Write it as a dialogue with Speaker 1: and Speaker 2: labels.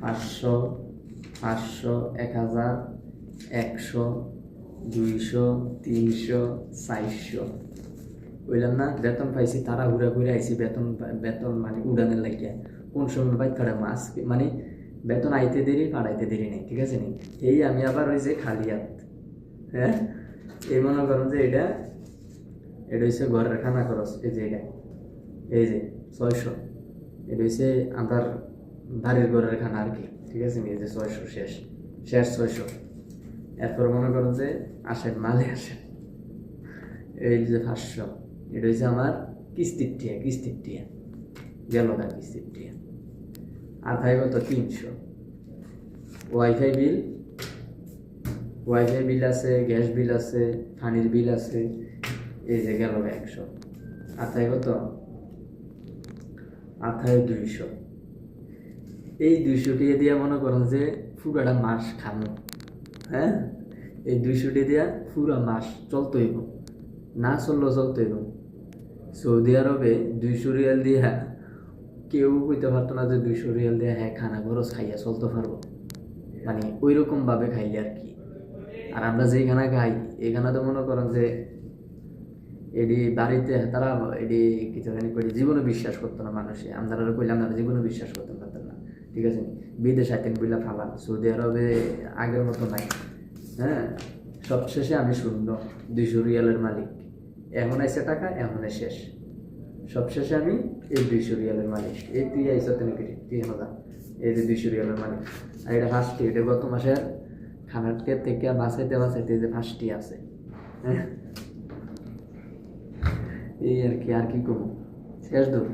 Speaker 1: 500, 500, 1000, 100, 200, 300, 400। বললাম না বেতন পাইছি, তারা ঘুরে ঘুরে আইছি বেতন বেতন মানে উড়ানের লাগিয়া। কোন সময় পাই তারা মাস মানে বেতন আইতে দেরি পাড়াইতে দেরি নেই, ঠিক আছে নি। এই আমি আবার ওই যে খালি হাত, হ্যাঁ এই মনে করেন যে এটা হচ্ছে ঘরের খানা খরচ। এই যে এটা, এই যে 600, এটা হচ্ছে আমার বাড়ির ঘরের খানা আর কি, ঠিক আছে নি। এই যে 600 শেষ শেষ 600। এরপর মনে করেন যে আসেন মালে আসেন, এই যে 500, এটা হচ্ছে আমার কিস্তির টিয়া গেল না, কিস্তির টিয়া। আর ভাই কত 300। ওয়াইফাই বিল আছে, গ্যাস বিল আছে, পানির বিল আছে, এই যে গেল 100। আর তাই কত, আর তাই 200। এই 200 টাকা দিয়া মনে করেন যে পুরাটা মাস খামো, হ্যাঁ এই 200 টাকা দিয়া পুরা মাস চলতে হইব, না চললেও চলতে হইব। সৌদি আরবে 200 রিয়াল দিয়া কেউ কইতে পারতো না যে 200 রিয়াল দিয়া হ্যাঁ খানা খরচ খাইয়া চলতে পারবো, মানে ওই রকম ভাবে খাইলে আর কি। আর আমরা যেখানে খাই এখানে তো মনে করেন যে এটি বাড়িতে তারা এটি কিছু জানি করি জীবনে বিশ্বাস করতো না মানুষে। আমরা কইলাম না, জীবনে বিশ্বাস করতে পারতেন না, ঠিক আছে। বিদেশ আইতেন বইলা ফালান, সৌদি আরবে আগের মতো নাই। হ্যাঁ সবশেষে আমি শূন্য, 200 রিয়ালের মালিক। এখন আইসে টাকা, এখন শেষ। সবশেষে আমি এই 200 রিয়ালের মালিক। এই তুই আইসা তেন তুই মজা, এই যে 200 রিয়ালের মালিক। আর এটা ফার্স্টে, এটা গত মাসের খানার থেকে বাঁচাইতে যে ফার্স্টই আছে। হ্যাঁ এই আর কি, আর কি করবো, শেষ দূর।